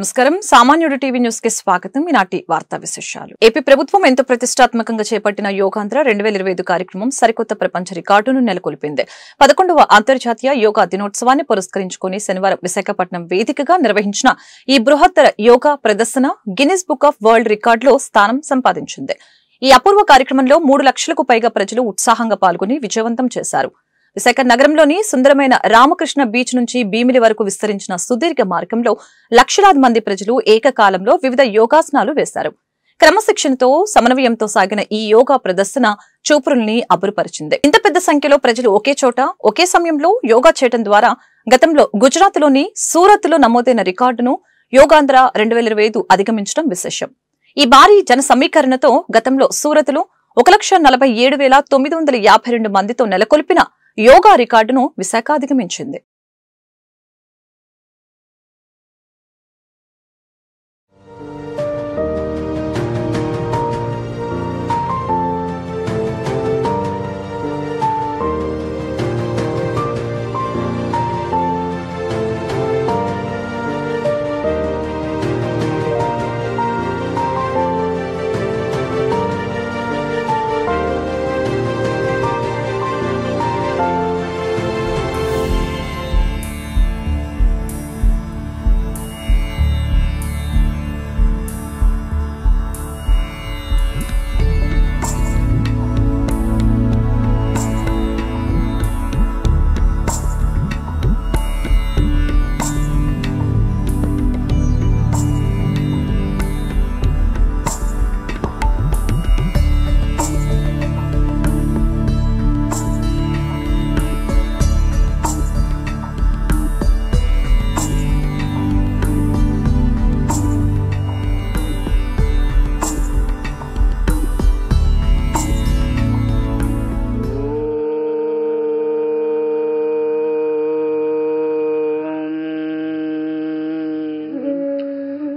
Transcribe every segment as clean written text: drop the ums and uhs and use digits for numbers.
నమస్కారం సామాన్యుడు TV news కి స్వాగతం. ఈనాటి వార్తా విశేషాలు. ఏపీ ప్రభుత్వం ఎంతో ప్రతిష్టాత్మకంగా చేపట్టిన యోగాంధ్ర 2025 కార్యక్రమం సరికొత్త ప్రపంచ రికార్డును నెలకొల్పింది. 11వ అంతర్జాతీయ యోగా దినోత్సవాన్ని పురస్కరించుకుని శనివారం విశాఖపట్నం వేదికగా నిర్వహించిన ఈ బృహత్తర యోగా ప్రదర్శన గిన్నిస్ బుక్ ఆఫ్ వరల్డ్ రికార్డులో స్థానం సంపాదించింది. ఈ అపూర్వ కార్యక్రమంలో 3 లక్షలకు పైగా ప్రజలు ఉత్సాహంగా పాల్గొని విజయవంతం చేశారు. విశాఖ నగరంలోని సుందరమైన రామకృష్ణ బీచ్ నుంచి భీమిలి వరకు విస్తరించిన సుదీర్ఘ మార్గంలో లక్షలాది మంది ప్రజలు ఏకకాలంలో వివిధ యోగాసనాలు వేశారు. క్రమశిక్షణతో సమన్వయంతో సాగిన ఈ యోగా ప్రదర్శన చూపురుల్ని అబ్బురపరిచింది. ఇంత పెద్ద సంఖ్యలో ప్రజలు ఒకే చోట ఒకే సమయంలో యోగా చేయడం ద్వారా గతంలో గుజరాత్ లోని సూరత్ లో నమోదైన రికార్డును యోగాంధ్ర 2025 అధిగమించడం విశేషం. ఈ భారీ జన సమీకరణతో గతంలో సూరత్ లో 1,47,952 మందితో నెలకొల్పిన యోగా రికార్డును విశాఖ అధిగమించింది.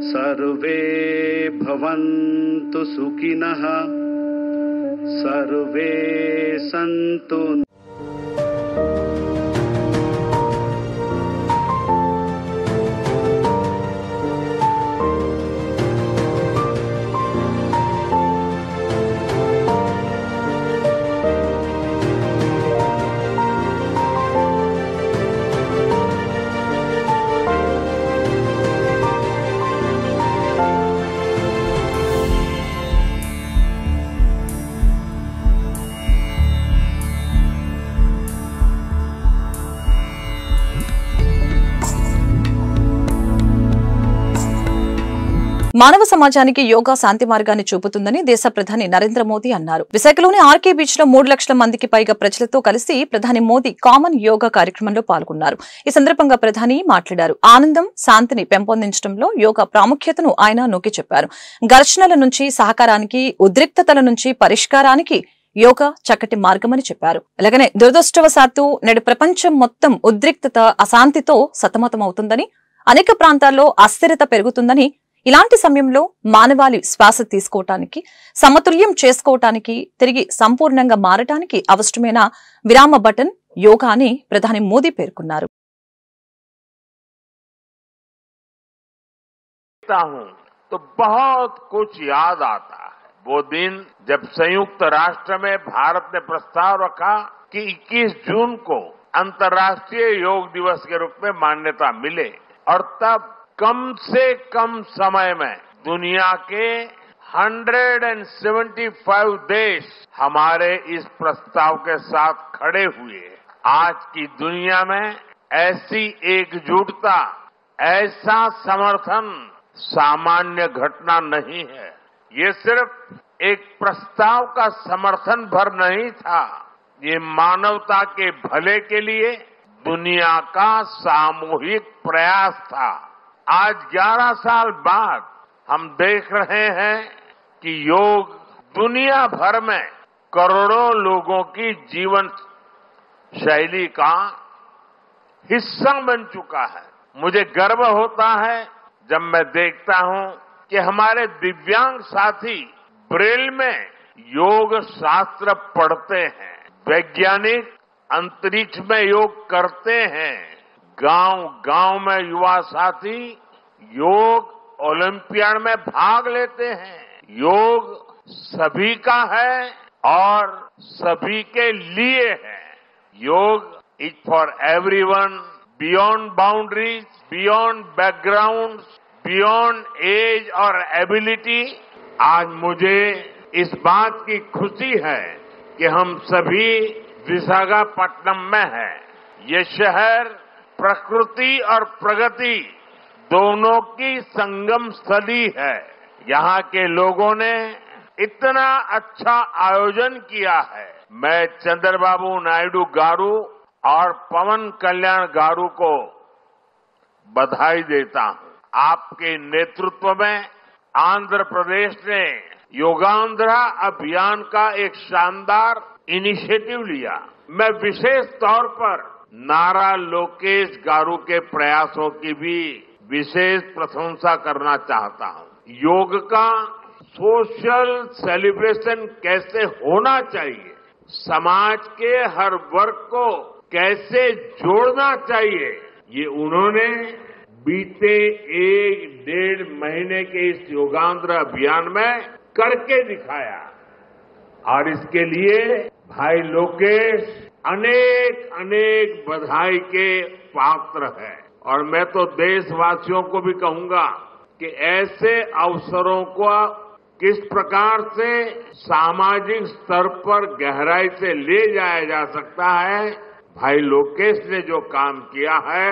सर्वे भवन्तु सुखिनः सर्वे सन्तु మానవ సమాజానికి యోగా శాంతి మార్గాన్ని చూపుతుందని దేశ ప్రధాని నరేంద్ర మోదీ అన్నారు. విశాఖలోని ఆర్కే బీచ్ లో 3 లక్షల మందికి పైగా ప్రజలతో కలిసి ప్రధాని మోదీ కామన్ యోగా కార్యక్రమంలో పాల్గొన్నారు. ఈ సందర్భంగా ప్రధాని మాట్లాడారు. ఆనందం, శాంతిని పెంపొందించడంలో యోగా ప్రాముఖ్యతను ఆయన నొక్కి చెప్పారు. ఘర్షణల నుంచి సహకారానికి, ఉద్రిక్తతల నుంచి పరిష్కారానికి యోగా చక్కటి మార్గమని చెప్పారు. అలాగనే దురదృష్టవశాత్తు నేడు ప్రపంచం మొత్తం ఉద్రిక్తత, అశాంతితో సతమతమవుతుందని, అనేక ప్రాంతాల్లో అస్థిరత పెరుగుతుందని, ఇలాంటి సమయంలో మానవాళి శ్వాస తీసుకోవటానికి, సమతుల్యం చేసుకోవటానికి, తిరిగి సంపూర్ణంగా మారటానికి అవసరమైన విరామ బటన్ యోగా అని ప్రధాని మోదీ పేర్కొన్నారు. तो बहुत कुछ याद आता है वो दिन जब संयुक्त राष्ट्र में भारत ने प्रस्ताव रखा कि 21 जून को अंतर्राष्ट्रीय योग दिवस के रूप में मान्यता मिले और तब कम से कम समय में दुनिया के 175 देश हमारे इस प्रस्ताव के साथ खड़े हुए। आज की दुनिया में ऐसी एकजुटता, ऐसा समर्थन सामान्य घटना नहीं है। ये सिर्फ एक प्रस्ताव का समर्थन भर नहीं था, ये मानवता के भले के लिए दुनिया का सामूहिक प्रयास था। आज 11 साल बाद हम देख रहे हैं कि योग दुनिया भर में करोड़ों लोगों की जीवन शैली का हिस्सा बन चुका है। मुझे गर्व होता है जब मैं देखता हूं कि हमारे दिव्यांग साथी ब्रेल में योग शास्त्र पढ़ते हैं, वैज्ञानिक अंतरिक्ष में योग करते हैं, गांव-गांव में युवा साथी योग ओलंपियाड में भाग लेते हैं। योग सभी का है और सभी के लिए है। Yoga is for everyone, beyond boundaries, beyond background, beyond age और एबिलिटी। आज मुझे इस बात की खुशी है कि हम सभी विशाखापट्टनम में हैं। ये शहर प्रकृति और प्रगति दोनों की संगम स्थली है। यहाँ के लोगों ने इतना अच्छा आयोजन किया है। मैं चंद्रबाबू नायडू गारू और पवन कल्याण गारू को बधाई देता हूं। आपके नेतृत्व में आंध्र प्रदेश ने योगांध्रा अभियान का एक शानदार इनिशिएटिव लिया। मैं विशेष तौर पर नारा लोकेश गारू के प्रयासों की भी विशेष प्रशंसा करना चाहता हूं। योग का सोशल सेलिब्रेशन कैसे होना चाहिए, समाज के हर वर्ग को कैसे जोड़ना चाहिए, ये उन्होंने बीते 1-1.5 महीने के इस योगांध्र अभियान में करके दिखाया। और इसके लिए भाई लोकेश अनेक अनेक बधाई के पात्र है। और मैं तो देशवासियों को भी कहूंगा कि ऐसे अवसरों को किस प्रकार से सामाजिक स्तर पर गहराई से ले जाया जा सकता है, भाई लोकेश ने जो काम किया है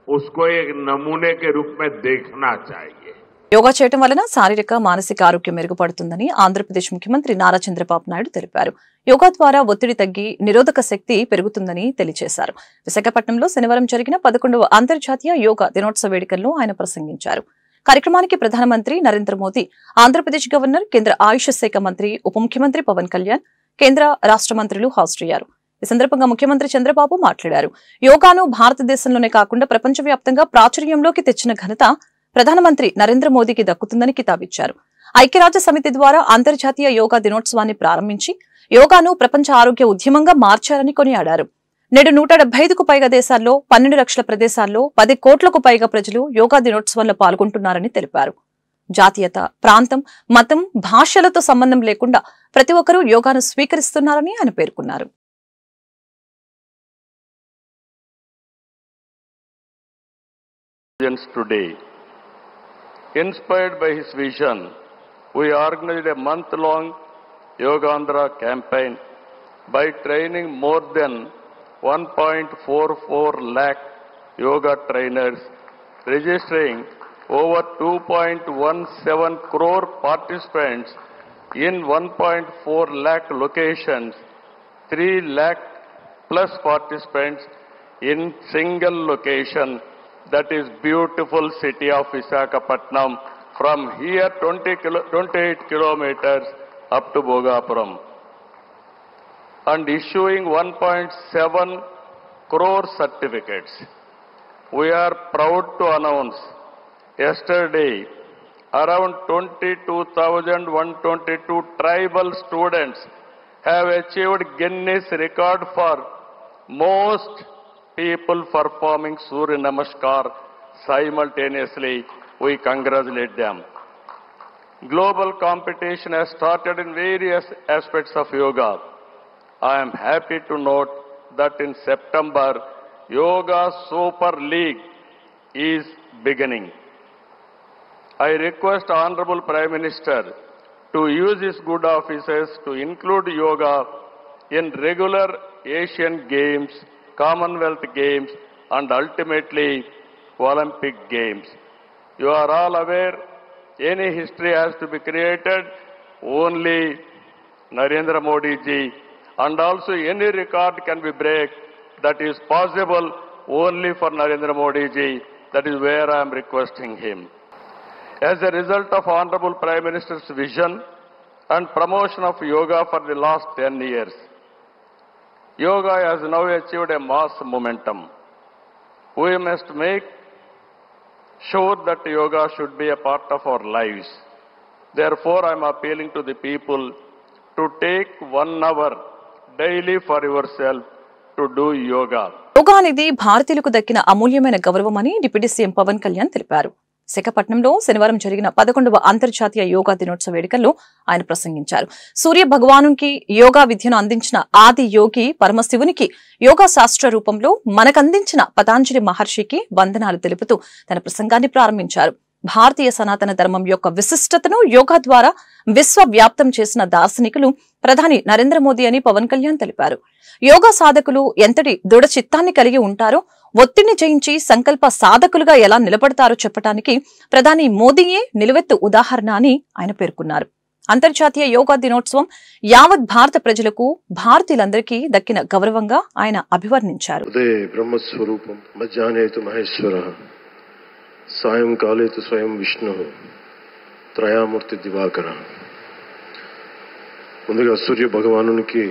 उसको एक नमूने के रूप में देखना चाहिए। యోగా చేయడం వలన శారీరక మానసిక ఆరోగ్యం మెరుగుపడుతుందని ఆంధ్రప్రదేశ్ ముఖ్యమంత్రి నారా చంద్రబాబు నాయుడు తెలిపారు. యోగా ద్వారా ఒత్తిడి తగ్గి నిరోధక శక్తి పెరుగుతుందని తెలియజేశారు. విశాఖపట్నంలో శనివారం జరిగిన 11వ అంతర్జాతీయ యోగా దినోత్సవ వేడుకల్లో ఆయన ప్రసంగించారు. కార్యక్రమానికి ప్రధానమంత్రి నరేంద్ర మోదీ, ఆంధ్రప్రదేశ్ గవర్నర్, కేంద్ర ఆయుష్ శాఖ మంత్రి, ఉప ముఖ్యమంత్రి పవన్ కళ్యాణ్, కేంద్ర రాష్ట్ర మంత్రులు హాజరయ్యారు. ఈ సందర్భంగా ముఖ్యమంత్రి చంద్రబాబు మాట్లాడారు. యోగాను భారతదేశంలోనే కాకుండా ప్రపంచవ్యాప్తంగా ప్రాచుర్యంలోకి తెచ్చిన ఘనత ప్రధానమంత్రి నరేంద్ర మోదీకి దక్కుతుందని కితాబిచ్చారు. ఐక్యరాజ్య సమితి ద్వారా అంతర్జాతీయ యోగా దినోత్సవాన్ని ప్రారంభించి యోగాను ప్రపంచ ఆరోగ్య ఉద్యమంగా మార్చారని కొనియాడారు. నేడు 175కు పైగా దేశాల్లో 12 లక్షల ప్రదేశాల్లో 10 కోట్లకు పైగా ప్రజలు యోగా దినోత్సవంలో పాల్గొంటున్నారని తెలిపారు. జాతీయత, ప్రాంతం, మతం, భాషలతో సంబంధం లేకుండా ప్రతి ఒక్కరూ యోగాను స్వీకరిస్తున్నారని ఆయన పేర్కొన్నారు. Today, inspired by his vision, we organized a month-long Yogandhra campaign by training more than 1.44 lakh yoga trainers, registering over 2.17 crore participants in 1.4 lakh locations, 3 lakh plus participants in single location, that is beautiful city of Visakhapatnam, from here 28 kilometers up to Bhogapuram, and issuing 1.7 crore certificates. We are proud to announce yesterday around 22,122 tribal students have achieved Guinness record for most people performing Surya Namaskar simultaneously. We congratulate them. Global competition has started in various aspects of yoga. I am happy to note that in September, Yoga Super League is beginning. I request Honorable Prime Minister to use his good offices to include yoga in regular Asian Games, Commonwealth Games, and ultimately Olympic Games. You are all aware, any history has to be created only Narendra Modi ji, and also any record can be break that is possible only for Narendra Modi ji. That is where I am requesting him. As a result of Honorable Prime Minister's vision and promotion of yoga for the last 10 years, yoga has now achieved a mass momentum. We must make sure that yoga should be a part of our lives. Therefore, I am appealing to the people to take 1 hour daily for yourself to do yoga. Yoga అనేది భారతీయులకు దక్కిన అమూల్యమైన గౌరవమని deputy CM Pawan Kalyan తెలిపారు. విశాఖపట్నంలో శనివారం జరిగిన 11వ అంతర్జాతీయ యోగా దినోత్సవ వేడుకల్లో ఆయన ప్రసంగించారు. సూర్య భగవానునికి యోగా విద్యను అందించిన ఆది యోగి పరమశివునికి యోగా శాస్త్ర రూపంలో మనకందించిన పతాంజలి మహర్షికి వందనాలు తెలుపుతూ తన ప్రసంగాన్ని ప్రారంభించారు. భారతీయ సనాతన ధర్మం యొక్క విశిష్టతను యోగా ద్వారా విశ్వవ్యాప్తం చేసిన దార్శనికులు ప్రధాని నరేంద్ర మోదీ అని పవన్ కళ్యాణ్ తెలిపారు. యోగా సాధకులు ఎంతటి దృఢ చిత్తాన్ని కలిగి ఉంటారో, ఒత్తిడిని జయించి సంకల్ప సాధకులుగా ఎలా నిలబడతారో చెప్పడానికి ప్రధాని మోదీయే నిలువెత్తు ఉదాహరణ అని ఆయన పేర్కొన్నారు. అంతర్జాతీయ యోగా దినోత్సవం యావత్ భారత ప్రజలకు, భారతీయులందరికీ దక్కిన గౌరవంగా ఆయన అభివర్ణించారు. బ్రహ్మస్వరూపం మధ్యాహ్నేతు మహేశ్వరః సాయంకాలేతు స్వయం విష్ణు త్రయామూర్తి దివాకర. ముందుగా సూర్య భగవానునికి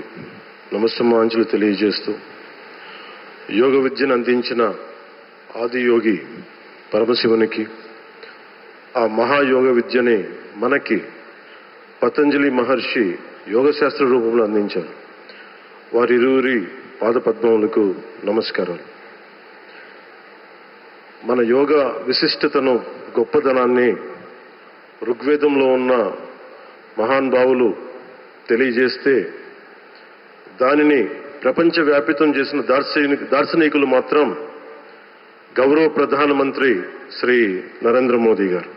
నమస్సమాంజలు తెలియజేస్తూ, యోగ విద్యను అందించిన ఆదియోగి పరమశివునికి, ఆ మహాయోగ విద్యని మనకి పతంజలి మహర్షి యోగశాస్త్ర రూపంలో అందించారు. వారిరువురి పాదపద్మములకు నమస్కారాలు. మన యోగ విశిష్టతను, గొప్పదనాన్ని ఋగ్వేదంలో ఉన్న మహానుభావులు తెలియజేస్తే, దానిని ప్రపంచవ్యాపితం చేసిన దార్శనికులు మాత్రం గౌరవ ప్రధానమంత్రి శ్రీ నరేంద్ర మోదీ గారు.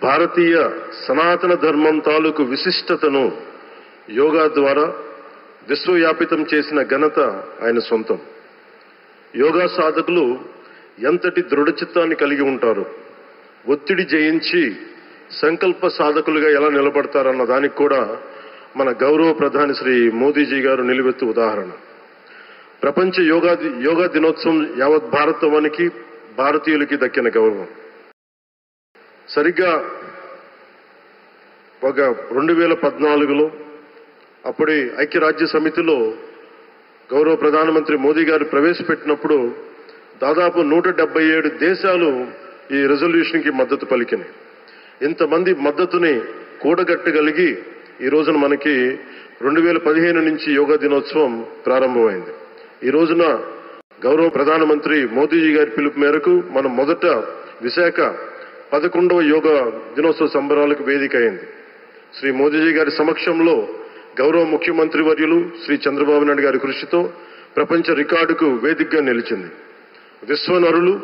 భారతీయ సనాతన ధర్మం తాలూకు విశిష్టతను యోగా ద్వారా విశ్వవ్యాపితం చేసిన ఘనత ఆయన సొంతం. యోగా సాధకులు ఎంతటి దృఢచిత్తాన్ని కలిగి ఉంటారు, ఒత్తిడి జయించి సంకల్ప సాధకులుగా ఎలా నిలబడతారన్న దానికి కూడా మన గౌరవ ప్రధాని శ్రీ మోదీజీ గారు నిలువెత్తు ఉదాహరణ. ప్రపంచ యోగా దినోత్సవం యావత్ భారతవానికి, భారతీయులకి దక్కిన గౌరవం. సరిగ్గా ఒక 2014లో అప్పటి ఐక్యరాజ్య సమితిలో గౌరవ ప్రధానమంత్రి మోదీ గారు ప్రవేశపెట్టినప్పుడు దాదాపు 177 దేశాలు ఈ రెజల్యూషన్కి మద్దతు పలికినాయి. ఇంతమంది మద్దతుని కూడగట్టగలిగి ఈ రోజున మనకి 2015 నుంచి యోగా దినోత్సవం ప్రారంభమైంది. ఈ రోజున గౌరవ ప్రధానమంత్రి మోదీజీ గారి పిలుపు మేరకు మనం మొదట విశాఖ 11వ యోగా దినోత్సవ సంబరాలకు వేదిక అయింది. శ్రీ మోదీజీ గారి సమక్షంలో గౌరవ ముఖ్యమంత్రి వర్యులు శ్రీ చంద్రబాబు నాయుడు గారి కృషితో ప్రపంచ రికార్డుకు వేదికగా నిలిచింది. విశ్వనరులు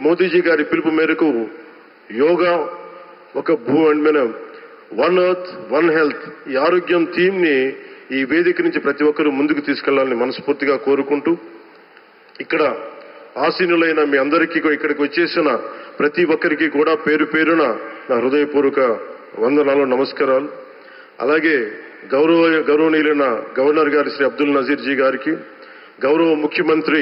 మోదీజీ గారి పిలుపు మేరకు యోగా ఒక వన్ ఎర్త్ వన్ హెల్త్, ఈ ఆరోగ్యం థీమ్ ని ఈ వేదిక నుంచి ప్రతి ఒక్కరూ ముందుకు తీసుకెళ్లాలని మనస్ఫూర్తిగా కోరుకుంటూ, ఇక్కడ ఆసీనులైన మీ అందరికీ, ఇక్కడికి వచ్చేసిన ప్రతి ఒక్కరికి కూడా పేరు పేరున నా హృదయపూర్వక వందనాలు, నమస్కారాలు. అలాగే గౌరవనీయులైన గవర్నర్ గారి శ్రీ అబ్దుల్ నజీర్ జీ గారికి, గౌరవ ముఖ్యమంత్రి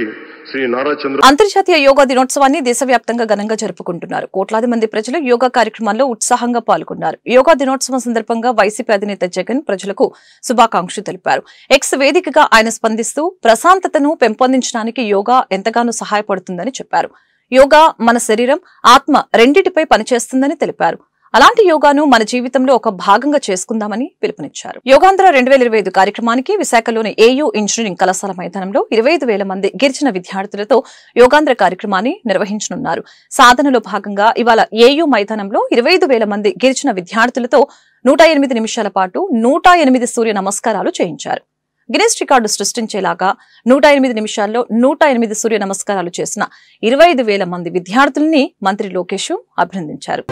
శ్రీ నారా చంద్ర. అంతర్జాతీయ యోగా దినోత్సవాన్ని దేశవ్యాప్తంగా ఘనంగా జరుపుకుంటున్నారు. కోట్లాది మంది ప్రజలు యోగా కార్యక్రమాల్లో ఉత్సాహంగా పాల్గొన్నారు. యోగా దినోత్సవం సందర్భంగా వైసీపీ అధినేత జగన్ ప్రజలకు శుభాకాంక్షలు తెలిపారు. ఎక్స్ వేదికగా ఆయన స్పందిస్తూ ప్రశాంతతను పెంపొందించడానికి యోగా ఎంతగానో సహాయపడుతుందని చెప్పారు. యోగా మన శరీరం, ఆత్మ రెండింటిపై పనిచేస్తుందని తెలిపారు. అలాంటి యోగాను మన జీవితంలో ఒక భాగంగా చేసుకుందామని పిలుపునిచ్చారు. యోగాంధ్ర 2025 కార్యక్రమానికి విశాఖలోని ఏయూ ఇంజనీరింగ్ కళాశాల మైదానంలో 25,000 మంది గిరిజన విద్యార్థులతో యోగాంధ్ర కార్యక్రమాన్ని నిర్వహించనున్నారు. సాధనలో భాగంగా ఇవాళ ఏయూ మైదానంలో 25,000 మంది గిరిజన విద్యార్థులతో 108 నిమిషాల పాటు 108 సూర్య నమస్కారాలు చేయించారు. గిన్నెస్ రికార్డు సృష్టించేలాగా 108 నిమిషాల్లో 108 సూర్య నమస్కారాలు చేసిన 25,000 మంది విద్యార్థుల్ని మంత్రి లోకేష్ అభినందించారు.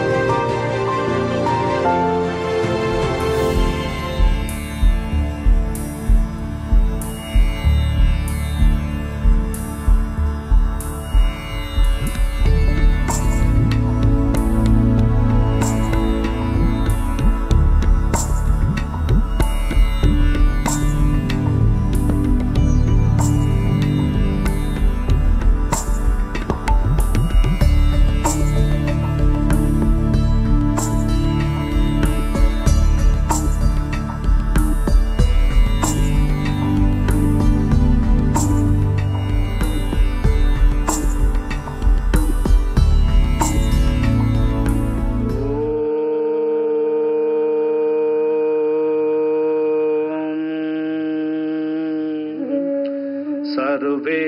सर्वे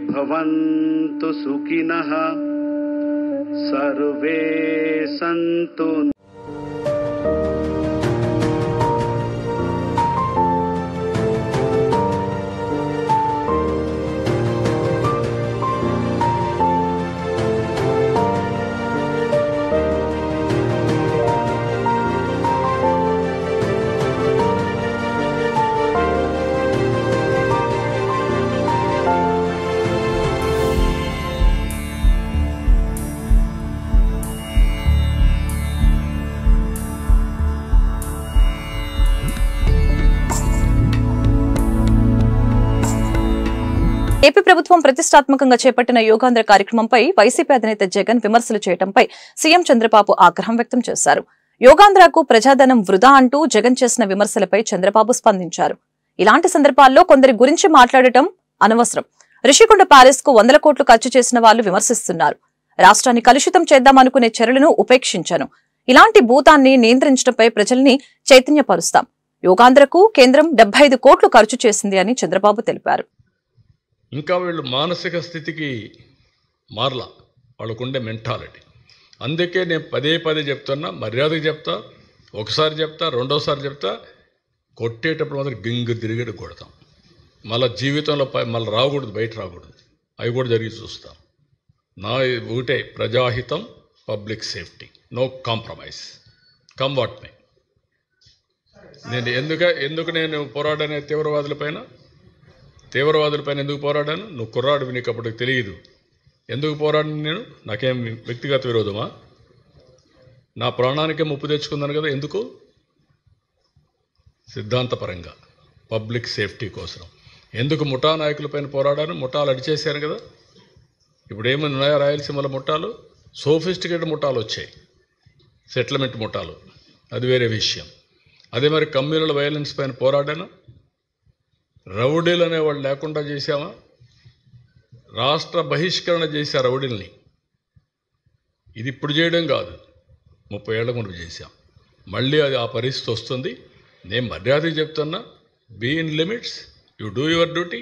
भवन्तु सुखिनः सर्वे सन्तु। ఏపీ ప్రభుత్వం ప్రతిష్టాత్మకంగా చేపట్టిన యోగాంధ్ర కార్యక్రమంపై వైసీపీ అధినేత జగన్ విమర్శలు చేయడంపై సీఎం చంద్రబాబు ఆగ్రహం వ్యక్తం చేశారు. యోగాంధ్రకు ప్రజాధనం వృధా అంటూ జగన్ చేసిన విమర్శలపై చంద్రబాబు స్పందించారు. ఇలాంటి సందర్భాల్లో కొందరి గురించి మాట్లాడటం అనవసరం. రిషికొండ ప్యాలెస్ కు 100 కోట్లు ఖర్చు చేసిన వాళ్లు విమర్శిస్తున్నారు. రాష్ట్రాన్ని కలుషితం చేద్దామనుకునే చర్యలను ఉపేక్షించాను. ఇలాంటి భూతాన్ని నియంత్రించడంపై ప్రజల్ని చైతన్యపరుస్తాం. యోగాంధ్రకు కేంద్రం 75 కోట్లు ఖర్చు చేసింది అని చంద్రబాబు తెలిపారు. ఇంకా వీళ్ళు మానసిక స్థితికి మారలా, వాళ్ళకుండే మెంటాలిటీ. అందుకే నేను పదే చెప్తున్నా, మర్యాదగా చెప్తా, ఒకసారి చెప్తా, రెండోసారి చెప్తా, కొట్టేటప్పుడు మాత్రం గింగు తిరిగేటి కొడతాం. మళ్ళీ జీవితంలో మళ్ళీ రాకూడదు, బయట రాకూడదు. అవి కూడా జరిగి చూస్తాం. నా ఒకటే ప్రజాహితం, public safety, no compromise, come what may. నేను ఎందుకు నేను పోరాడానే తీవ్రవాదులపైన ఎందుకు పోరాడాను? నువ్వు కుర్రాడివి, నీకు అప్పటికి తెలియదు. ఎందుకు పోరాడాను నేను? నాకేం వ్యక్తిగత విరోధమా? నా ప్రాణానికే ముప్పు తెచ్చుకున్నాను కదా. ఎందుకు? సిద్ధాంతపరంగా, పబ్లిక్ సేఫ్టీ కోసం. ఎందుకు ముఠా నాయకులపైన పోరాడాను? ముఠాలు అడిచేశాను కదా. ఇప్పుడు ఏమైనా ఉన్నాయా రాయలసీమల ముఠాలు? సోఫిస్టికేటెడ్ ముఠాలు వచ్చాయి, సెటిల్మెంట్ ముఠాలు, అది వేరే విషయం. అదే మరి కమ్యూనల్ వైలెన్స్ పైన పోరాడాను. రౌడీలు అనేవాళ్ళు లేకుండా చేశామా? రాష్ట్ర బహిష్కరణ చేశా రౌడీల్ని. ఇది ఇప్పుడు చేయడం కాదు, 30 ఏళ్ల ముందు చేశాం. మళ్ళీ అది ఆ పరిస్థితి వస్తుంది. నేను మర్యాదగా చెప్తున్నా, be in limits, you do your duty,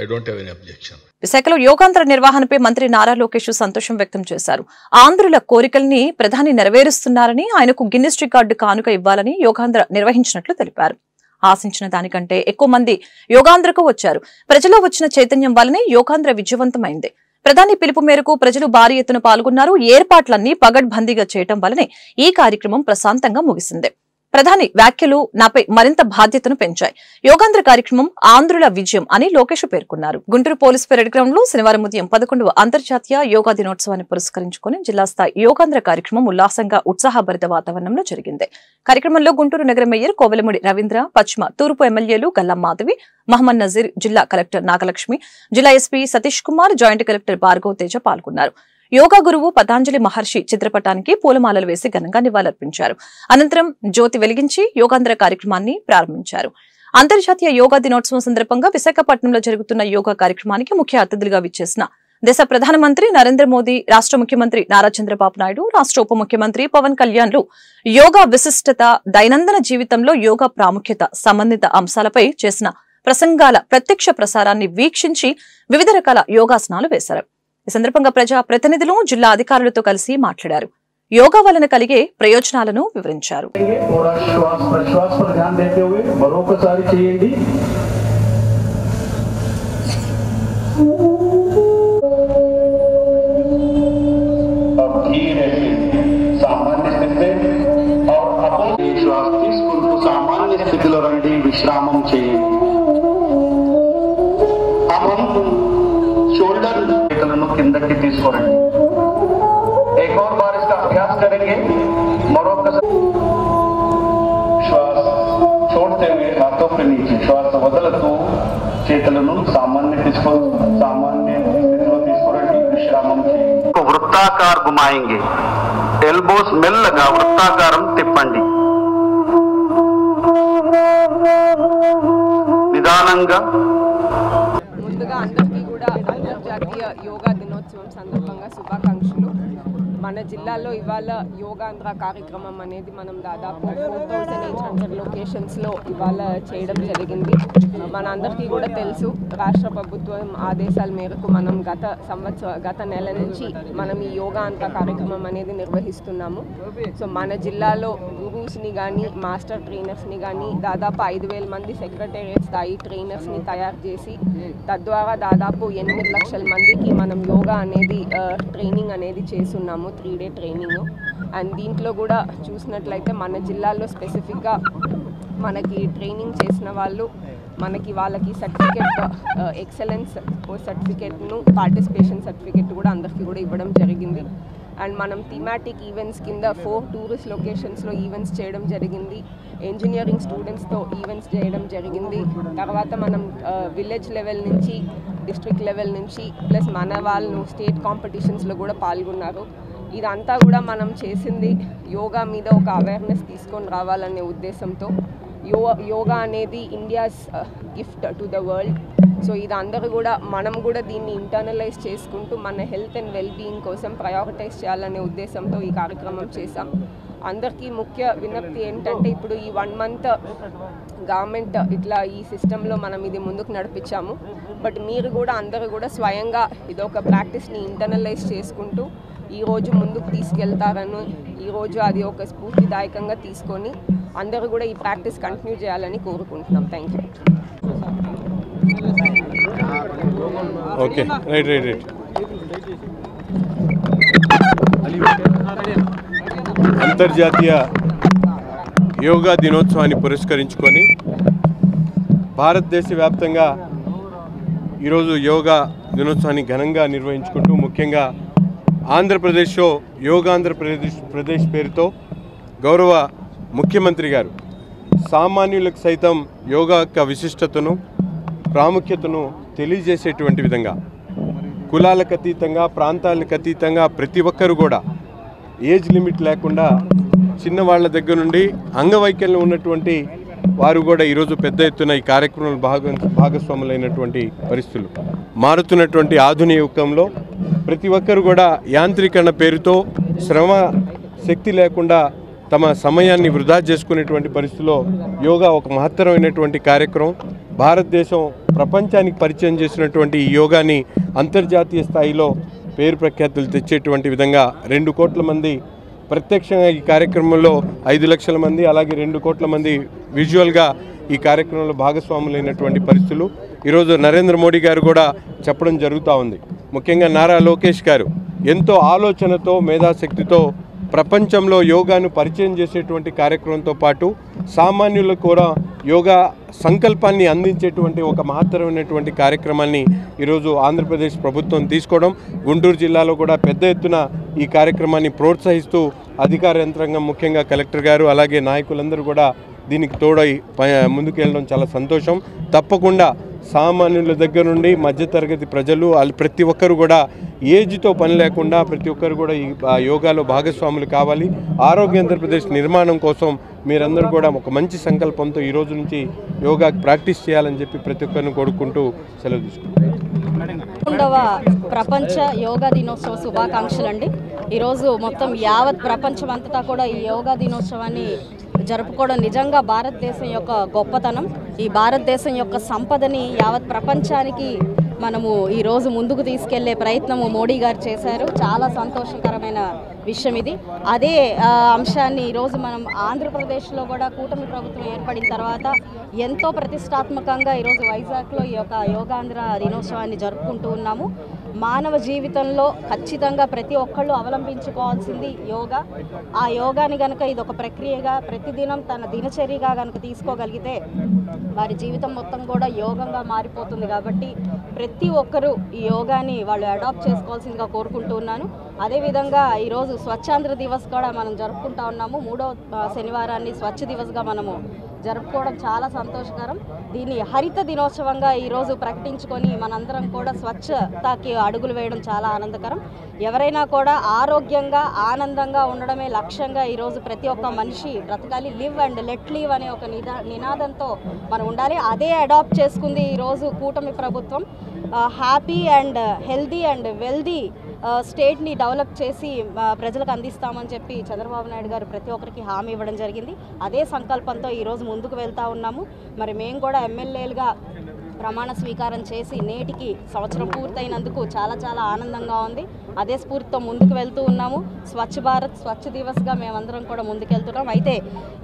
I don't have any objection. విశాఖలో యోగాంధ్ర నిర్వహణపై మంత్రి నారా లోకేష్ సంతోషం వ్యక్తం చేశారు. ఆంధ్రుల కోరికల్ని ప్రధాని నెరవేరుస్తున్నారని, ఆయనకు గిన్నిస్ రికార్డు కానుక ఇవ్వాలని యోగాంధ్ర నిర్వహించినట్లు తెలిపారు. ఆశించిన దానికంటే ఎక్కువ మంది యోగాంధ్రకు వచ్చారు. ప్రజల్లో వచ్చిన చైతన్యం వల్లనే యోగాంధ్ర విజయవంతమైంది. ప్రధాని పిలుపు మేరకు ప్రజలు భారీ ఎత్తున పాల్గొన్నారు. ఏర్పాట్లన్నీ పగడ్బందీగా చేయడం వల్లనే ఈ కార్యక్రమం ప్రశాంతంగా ముగిసింది. ప్రధాని వ్యాఖ్యలు నాపై మరింత బాధ్యతను పెంచాయి. యోగాంధ్ర కార్యక్రమం ఆంధ్రుల విజయం అని లోకేష్ పేర్కొన్నారు. గుంటూరు పోలీస్ పెరేడ్ గ్రౌండ్ లో శనివారం ఉదయం 11వ అంతర్జాతీయ యోగా దినోత్సవాన్ని పురస్కరించుకుని జిల్లా స్థాయి యోగాంధ్ర కార్యక్రమం ఉల్లాసంగా ఉత్సాహభరిత వాతావరణంలో జరిగింది. కార్యక్రమంలో గుంటూరు నగర మేయర్ కోవెలముడి రవీంద్ర, పశ్చిమ తూర్పు ఎమ్మెల్యేలు గల్లం మాధవి, మహమ్మద్ నజీర్, జిల్లా కలెక్టర్ నాగలక్ష్మి, జిల్లా SP Satish Kumar, joint collector Bhargav Teja పాల్గొన్నారు. యోగా గురువు పతాంజలి మహర్షి చిత్రపటానికి పూలమాలలు వేసి ఘనంగా నివాళులర్పించారు. అనంతరం జ్యోతి వెలిగించి యోగాంధ్ర కార్యక్రమాన్ని ప్రారంభించారు. అంతర్జాతీయ యోగా దినోత్సవం సందర్భంగా విశాఖపట్నంలో జరుగుతున్న యోగా కార్యక్రమానికి ముఖ్య అతిథులుగా విచ్చేసిన దేశ ప్రధానమంత్రి నరేంద్ర మోదీ, రాష్ట్ర ముఖ్యమంత్రి నారా చంద్రబాబు నాయుడు, రాష్ట్ర ఉప ముఖ్యమంత్రి పవన్ కళ్యాణ్లు యోగా విశిష్టత, దైనందిన జీవితంలో యోగా ప్రాముఖ్యత సంబంధిత అంశాలపై చేసిన ప్రసంగాల ప్రత్యక్ష ప్రసారాన్ని వీక్షించి వివిధ రకాల యోగాసనాలు వేశారు. ఈ సందర్భంగా ప్రజా ప్రతినిధులు, జిల్లా అధికారులతో కలిసి మాట్లాడారు. యోగా వలన కలిగే ప్రయోజనాలను వివరించారు. సామాన్య స్థితిలో రండి, విశ్రామం చేయండి. शोल्डर కిందకి తీసుకోరండి. एक और बार इसका अभ्यास करेंगे. श्वास छोड़ते हुए हाथों के नीचे श्वास వదలతూ చేతులను సామాన్య స్థితిలో తీసుకోరండి, విశ్రామం చేయండి. వృత్తాకార घुमाएंगे. ఎల్బోస్ మెల్లగా వృత్తాకారం తిప్పండి. నిదానంగా. ముందుగా అందరికీ కూడా అంతర్జాతీయ యోగా దినోత్సవం సందర్భంగా శుభాకాంక్షలు. మన జిల్లాలో ఇవాళ యోగాంధ్ర కార్యక్రమం అనేది మనం దాదాపు 4800 లొకేషన్స్లో ఇవాళ చేయడం జరిగింది. మన అందరికీ కూడా తెలుసు, రాష్ట్ర ప్రభుత్వం ఆదేశాల మేరకు మనం గత నెల నుంచి మనం ఈ యోగాంధ్ర కార్యక్రమం అనేది నిర్వహిస్తున్నాము. సో మన జిల్లాలో గురూస్ని కానీ మాస్టర్ ట్రైనర్స్ని కానీ దాదాపు 5000 మంది సెక్రటేరియట్ స్థాయి ట్రైనర్స్ని తయారు చేసి తద్వారా దాదాపు 8 లక్షల మందికి మనం యోగా అనేది ట్రైనింగ్ అనేది చేస్తున్నాము, 3 డే ట్రైనింగ్. అండ్ దీంట్లో కూడా చూసినట్లయితే మన జిల్లాలో స్పెసిఫిక్గా మనకి ట్రైనింగ్ చేసిన వాళ్ళు వాళ్ళకి సర్టిఫికెట్ ఎక్సలెన్స్ సర్టిఫికెట్ను పార్టిసిపేషన్ సర్టిఫికెట్ కూడా అందరికీ కూడా ఇవ్వడం జరిగింది. అండ్ మనం థీమాటిక్ ఈవెంట్స్ కింద 4 టూరిస్ట్ లొకేషన్స్లో ఈవెంట్స్ చేయడం జరిగింది. ఇంజనీరింగ్ స్టూడెంట్స్తో ఈవెంట్స్ చేయడం జరిగింది. తర్వాత మనం విలేజ్ లెవెల్ నుంచి డిస్ట్రిక్ట్ లెవెల్ నుంచి ప్లస్ మన వాళ్ళు స్టేట్ కాంపిటీషన్స్లో కూడా పాల్గొన్నారు. ఇదంతా కూడా మనం చేసింది యోగా మీద ఒక అవేర్నెస్ తీసుకొని రావాలనే ఉద్దేశంతో. యోగా అనేది India's gift to the world. So ఇది అందరూ కూడా మనం కూడా దీన్ని ఇంటర్నలైజ్ చేసుకుంటూ మన హెల్త్ అండ్ వెల్బీయింగ్ కోసం ప్రయారిటైజ్ చేయాలనే ఉద్దేశంతో ఈ కార్యక్రమం చేశాం. అందరికీ ముఖ్య విజ్ఞప్తి ఏంటంటే, ఇప్పుడు ఈ 1 మంత్ గవర్నమెంట్ ఇట్లా ఈ సిస్టంలో మనం ఇది ముందుకు నడిపించాము. బట్ మీరు కూడా అందరూ కూడా స్వయంగా ఇదొక ప్రాక్టీస్ని ఇంటర్నలైజ్ చేసుకుంటూ ఈరోజు ముందుకు తీసుకెళ్తారని, ఈరోజు అది ఒక స్ఫూర్తిదాయకంగా తీసుకొని అందరూ కూడా ఈ ప్రాక్టీస్ కంటిన్యూ చేయాలని కోరుకుంటున్నాం. Thank you. Okay, right. అంతర్జాతీయ యోగా దినోత్సవాన్ని పురస్కరించుకొని భారతదేశ వ్యాప్తంగా ఈరోజు యోగా దినోత్సవాన్ని ఘనంగా నిర్వహించుకుంటూ, ముఖ్యంగా ఆంధ్రప్రదేశ్లో యోగాంధ్రప్రదేశ్ పేరుతో గౌరవ ముఖ్యమంత్రి గారు సామాన్యులకు సైతం యోగా యొక్క విశిష్టతను ప్రాముఖ్యతను తెలియజేసేటువంటి విధంగా కులాలకు అతీతంగా ప్రాంతాలకు అతీతంగా ప్రతి ఒక్కరు కూడా ఏజ్ లిమిట్ లేకుండా చిన్నవాళ్ల దగ్గర నుండి అంగవైకల్యం ఉన్నటువంటి వారు కూడా ఈరోజు పెద్ద ఎత్తున ఈ కార్యక్రమంలో భాగస్వాములైనటువంటి పరిస్థితులు. మారుతున్నటువంటి ఆధునిక యుగంలో ప్రతి ఒక్కరు కూడా యాంత్రీకరణ పేరుతో శ్రమ శక్తి లేకుండా తమ సమయాన్ని వృధా చేసుకునేటువంటి పరిస్థితుల్లో యోగా ఒక మహత్తరమైనటువంటి కార్యక్రమం. భారతదేశం ప్రపంచానికి పరిచయం చేసినటువంటి ఈ యోగాని అంతర్జాతీయ స్థాయిలో పేరు ప్రఖ్యాతులు తెచ్చేటువంటి విధంగా 2 కోట్ల మంది ప్రత్యక్షంగా ఈ కార్యక్రమంలో 5 లక్షల మంది, అలాగే 2 కోట్ల మంది విజువల్గా ఈ కార్యక్రమంలో భాగస్వాములైనటువంటి పరిస్థితులు ఈరోజు నరేంద్ర మోడీ గారు కూడా చెప్పడం జరుగుతూ ఉంది. ముఖ్యంగా నారా లోకేష్ గారు ఎంతో ఆలోచనతో మేధాశక్తితో ప్రపంచంలో యోగాను పరిచయం చేసేటువంటి కార్యక్రమంతో పాటు సామాన్యులకు కూడా యోగా సంకల్పాన్ని అందించేటువంటి ఒక మహత్తరమైనటువంటి కార్యక్రమాన్ని ఈరోజు ఆంధ్రప్రదేశ్ ప్రభుత్వం తీసుకోవడం, గుంటూరు జిల్లాలో కూడా పెద్ద ఎత్తున ఈ కార్యక్రమాన్ని ప్రోత్సహిస్తూ అధికార యంత్రాంగం ముఖ్యంగా కలెక్టర్ గారు అలాగే నాయకులందరూ కూడా దీనికి తోడై ముందుకు వెళ్ళడం చాలా సంతోషం. తప్పకుండా సామాన్యుల దగ్గర నుండి మధ్యతరగతి ప్రజలు ప్రతి ఒక్కరు కూడా ఏజ్తో పని లేకుండా ప్రతి ఒక్కరు కూడా ఈ యోగాలో భాగస్వాములు కావాలి. ఆరోగ్య ఆంధ్రప్రదేశ్ నిర్మాణం కోసం మీరందరూ కూడా ఒక మంచి సంకల్పంతో ఈ రోజు నుంచి యోగా ప్రాక్టీస్ చేయాలని చెప్పి ప్రతి ఒక్కరిని కోరుకుంటూ సెలవు తీసుకుంటాం. 2వ ప్రపంచ యోగా దినోత్సవ శుభాకాంక్షలు అండి. ఈరోజు మొత్తం యావత్ ప్రపంచం అంతటా కూడా ఈ యోగా దినోత్సవాన్ని జరుపుకోవడం నిజంగా భారతదేశం యొక్క గొప్పతనం. ఈ భారతదేశం యొక్క సంపదని యావత్ ప్రపంచానికి మనము ఈరోజు ముందుకు తీసుకెళ్లే ప్రయత్నము మోడీ గారు చేశారు. చాలా సంతోషకరమైన విషయం ఇది. అదే అంశాన్ని ఈరోజు మనం ఆంధ్రప్రదేశ్లో కూడా కూటమి ప్రభుత్వం ఏర్పడిన తర్వాత ఎంతో ప్రతిష్టాత్మకంగా ఈరోజు వైజాగ్లో ఈ యొక్క యోగాంధ్ర దినోత్సవాన్ని జరుపుకుంటూ ఉన్నాము. మానవ జీవితంలో ఖచ్చితంగా ప్రతి ఒక్కళ్ళు అవలంబించుకోవాల్సింది యోగా. ఆ యోగాని కనుక ఇది ఒక ప్రక్రియగా ప్రతిదినం తన దినచర్యగా కనుక తీసుకోగలిగితే వారి జీవితం మొత్తం కూడా యోగంగా మారిపోతుంది. కాబట్టి ప్రతి ఒక్కరూ ఈ యోగాని వాళ్ళు అడాప్ట్ చేసుకోవాల్సిందిగా కోరుకుంటూ ఉన్నాను. అదేవిధంగా ఈరోజు స్వచ్ఛాంధ్ర దివస్ కూడా మనం జరుపుకుంటా ఉన్నాము. 3వ శనివారాన్ని స్వచ్ఛ దివస్గా మనము జరుపుకోవడం చాలా సంతోషకరం. దీన్ని హరిత దినోత్సవంగా ఈరోజు ప్రకటించుకొని మనందరం కూడా స్వచ్ఛతకి అడుగులు వేయడం చాలా ఆనందకరం. ఎవరైనా కూడా ఆరోగ్యంగా ఆనందంగా ఉండడమే లక్ష్యంగా ఈరోజు ప్రతి ఒక్క మనిషి బ్రతకాలి. లివ్ అండ్ లెట్ లివ్ అనే ఒక నినాదంతో మనం ఉండాలి. అదే అడాప్ట్ చేసుకుంది ఈరోజు కూటమి ప్రభుత్వం. Happy and healthy and wealthy స్టేట్ని డెవలప్ చేసి ప్రజలకు అందిస్తామని చెప్పి చంద్రబాబు నాయుడు గారు ప్రతి ఒక్కరికి హామీ ఇవ్వడం జరిగింది. అదే సంకల్పంతో ఈరోజు ముందుకు వెళ్తూ ఉన్నాము. మరి మేము కూడా ఎమ్మెల్యేలుగా ప్రమాణ స్వీకారం చేసి నేటికి సంవత్సరం పూర్తయినందుకు చాలా చాలా ఆనందంగా ఉంది. అదే స్ఫూర్తితో ముందుకు వెళ్తూ ఉన్నాము. స్వచ్ఛ భారత్ స్వచ్ఛ దివస్గా మేమందరం కూడా ముందుకెళ్తున్నాం. అయితే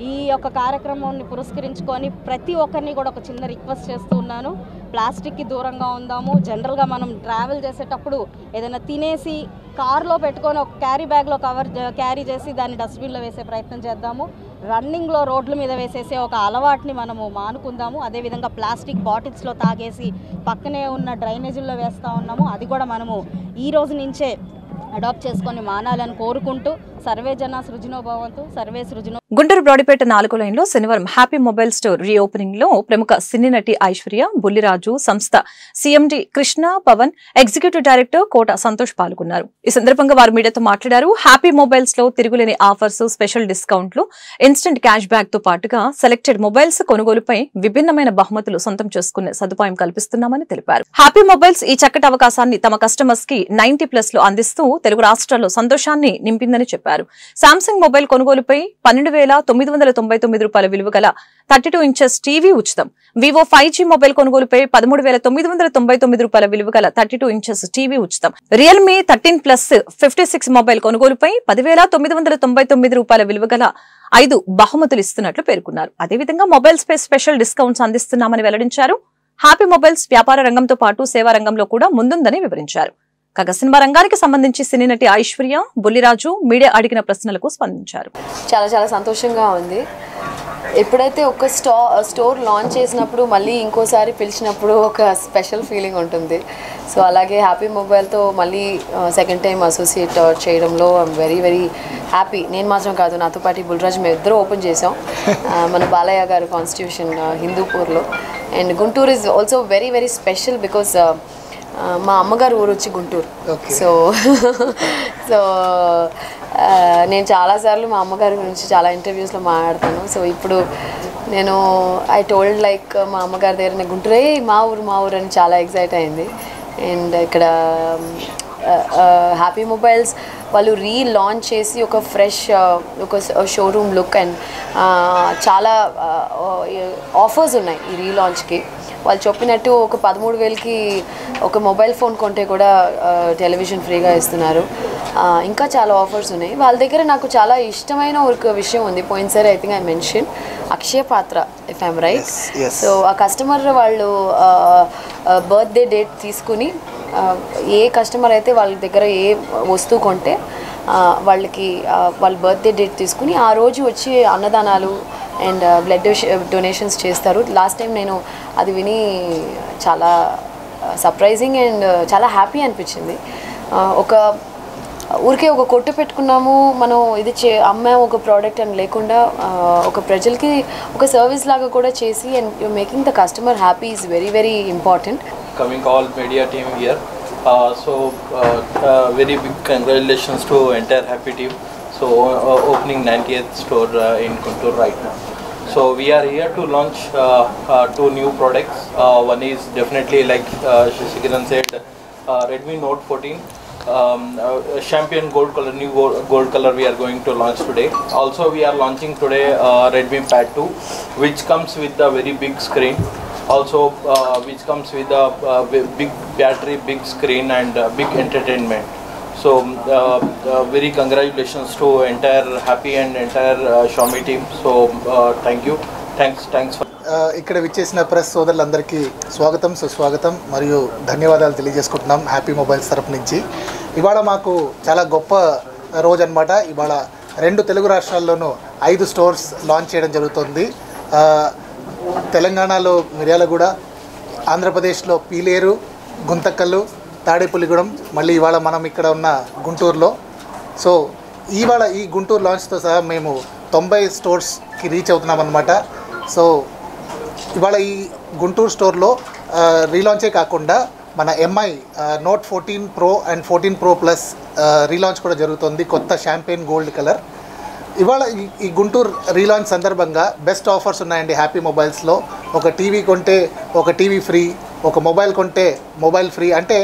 ఈ యొక్క కార్యక్రమాన్ని పురస్కరించుకొని ప్రతి ఒక్కరిని కూడా ఒక చిన్న రిక్వెస్ట్ చేస్తూ ఉన్నాను, ప్లాస్టిక్కి దూరంగా ఉందాము. జనరల్గా మనం ట్రావెల్ చేసేటప్పుడు ఏదైనా తినేసి కార్లో పెట్టుకొని ఒక క్యారీ బ్యాగ్లో క్యారీ చేసి దాన్ని డస్ట్బిన్లో వేసే ప్రయత్నం చేద్దాము. రన్నింగ్లో రోడ్ల మీద వేసేసే ఒక అలవాటుని మనము మానుకుందాము. అదేవిధంగా ప్లాస్టిక్ బాటిల్స్లో తాగేసి పక్కనే ఉన్న డ్రైనేజీల్లో వేస్తూ ఉన్నాము. అది కూడా మనము ఈ రోజు నుంచే అడాప్ట్ చేసుకొని మానాలని కోరుకుంటూ సర్వే జన సృజనో భవంతు సర్వే సృజనో. గుంటూరు బ్రాడీపేట 4వ లైన్లో శనివారం హ్యాపీ మొబైల్ స్టోర్ రీఓపెనింగ్ లో ప్రముఖ సినీ నటి ఐశ్వర్య, బుల్లిరాజు, సంస్థ CMD Krishna Pavan, executive director Kota Santosh పాల్గొన్నారు. ఈ సందర్భంగా వారు మీడియాతో మాట్లాడారు. హ్యాపీ మొబైల్స్ లో తిరుగులేని ఆఫర్స్, స్పెషల్ డిస్కౌంట్లు, ఇన్స్టెంట్ క్యాష్ బ్యాక్ తో పాటుగా సెలెక్టెడ్ మొబైల్స్ కొనుగోలుపై విభిన్నమైన బహుమతులు సొంతం చేసుకునే సదుపాయం కల్పిస్తున్నామని తెలిపారు. హ్యాపీ మొబైల్స్ ఈ చక్కటి అవకాశాన్ని తమ కస్టమర్స్ కి 90+ లో అందిస్తూ తెలుగు రాష్ట్రాల్లో సంతోషాన్ని నింపిందని చెప్పారు. శాంసంగ్ మొబైల్ కొనుగోలుపై 12,999 రూపాయల విలువ గల 32 ఇంచెస్ టీవీ ఉచితం. వివో 5G మొబైల్ కొనుగోలుపై 13,999 రూపాయల విలువ గల 32 ఇంచెస్ టీవీ ఉచితం. రియల్మీ 13+ 56 మొబైల్ కొనుగోలుపై 10,999 రూపాయల విలువ గల 5 బహుమతులు ఇస్తున్నట్లు పేర్కొన్నారు. అదేవిధంగా మొబైల్స్ పై స్పెషల్ డిస్కౌంట్స్ అందిస్తున్నామని వెల్లడించారు. హ్యాపీ మొబైల్స్ వ్యాపార రంగంతో పాటు సేవా రంగంలో కూడా ముందుందని వివరించారు. కాగా సినిమా రంగానికి సంబంధించి సినీ నటి ఐశ్వర్య, బుల్లిరాజు మీడియా అడిగిన ప్రశ్నలకు స్పందించారు. చాలా చాలా సంతోషంగా ఉంది. ఎప్పుడైతే ఒక స్టోర్ లాంచ్ చేసినప్పుడు మళ్ళీ ఇంకోసారి పిలిచినప్పుడు ఒక స్పెషల్ ఫీలింగ్ ఉంటుంది. సో అలాగే హ్యాపీ మొబైల్తో మళ్ళీ సెకండ్ టైం అసోసియేట్ చేయడంలో ఐఎమ్ వెరీ వెరీ హ్యాపీ. నేను మాత్రం కాదు, నాతో పాటు బుల్లిరాజు మేము ఇద్దరు ఓపెన్ చేసాం మన బాలయ్య గారు కాన్స్టిట్యూషన్ హిందూపూర్లో. And Guntur is also very very special because మా అమ్మగారు ఊరు వచ్చి గుంటూరు. సో నేను చాలాసార్లు మా అమ్మగారి గురించి చాలా ఇంటర్వ్యూస్లో మాట్లాడతాను. సో ఇప్పుడు నేను ఐ టోల్డ్ లైక్ మా అమ్మగారి దగ్గర నేను గుంటూరే మా ఊరు అని చాలా ఎక్సైట్ అయింది. అండ్ ఇక్కడ హ్యాపీ మొబైల్స్ వాళ్ళు రీలాంచ్ చేసి ఒక ఫ్రెష్ ఒక షోరూమ్ లుక్ అండ్ చాలా ఆఫర్స్ ఉన్నాయి ఈ రీలాంచ్కి. వాళ్ళు చెప్పినట్టు ఒక 13,000కి ఒక మొబైల్ ఫోన్ కొంటే కూడా టెలివిజన్ ఫ్రీగా ఇస్తున్నారు. ఇంకా చాలా ఆఫర్స్ ఉన్నాయి వాళ్ళ దగ్గర. నాకు చాలా ఇష్టమైన ఒక విషయం ఉంది. పోయినసారి ఐ థింక్ ఐ మెన్షన్ అక్షయ పాత్ర, ఇఫ్ ఐఎమ్ రైట్. సో ఆ కస్టమర్ వాళ్ళు బర్త్డే డేట్ తీసుకుని ఏ కస్టమర్ అయితే వాళ్ళ దగ్గర ఏ వస్తువు కొంటే వాళ్ళకి వాళ్ళ బర్త్డే డేట్ తీసుకుని ఆ రోజు వచ్చి అన్నదానాలు అండ్ బ్లడ్ డొనేషన్స్ చేస్తారు. లాస్ట్ టైం నేను అది విని చాలా సర్ప్రైజింగ్ అండ్ చాలా హ్యాపీ అనిపించింది. ఒక ఊరికే ఒక కొట్టు పెట్టుకున్నాము మనం ఇది అమ్మాము ఒక ప్రోడక్ట్ అని లేకుండా ఒక ప్రజలకి ఒక సర్వీస్ లాగా కూడా చేసి and making the customer happy is very very important. Coming all media team here. Very big congratulations to entire Happy team. So opening 90th store in Guntur right now. So we are here to launch 2 new products. One is definitely like Shashikiran said, Redmi Note 14. Champion gold color, new gold color we are going to launch today. Also we are launching today Redmi Pad 2, which comes with a very big screen. Also which comes with a big battery, big screen and big entertainment. So very congratulations to entire Happy and entire Xiaomi team. So thank you. Thanks for ఇక్కడ విచ్చేసిన press సోదరులందరికీ స్వాగతం, సుస్వాగతం మరియు ధన్యవాదాలు తెలియజేసుకుంటున్నాం happy mobiles తరపు నుంచి. ఇవాళ మాకు చాలా గొప్ప రోజు అనమాట. ఇవాళ 2 తెలుగు రాష్ట్రాల్లోనూ 5 స్టోర్స్ లాంచ్ చేయడం జరుగుతుంది. తెలంగాణలో మిర్యాలగూడ, ఆంధ్రప్రదేశ్లో పీలేరు, గుంతకల్లు, తాడేపల్లిగూడెం, మళ్ళీ ఇవాళ మనం ఇక్కడ ఉన్న గుంటూరులో. సో ఇవాళ ఈ గుంటూరు లాంచ్తో సహా మేము 90 స్టోర్స్కి రీచ్ అవుతున్నాం అన్నమాట. సో ఇవాళ ఈ గుంటూరు స్టోర్లో రీలాంచే కాకుండా మన MI note 14 Pro and 14 Pro Plus relaunch కూడా జరుగుతుంది, కొత్త షాంపెయిన్ గోల్డ్ కలర్. ఇవాళ ఈ గుంటూరు రీలాంచ్ సందర్భంగా బెస్ట్ ఆఫర్స్ ఉన్నాయండి హ్యాపీ మొబైల్స్లో. ఒక టీవీ కొంటే ఒక టీవీ ఫ్రీ, ఒక మొబైల్ కొంటే మొబైల్ ఫ్రీ. అంటే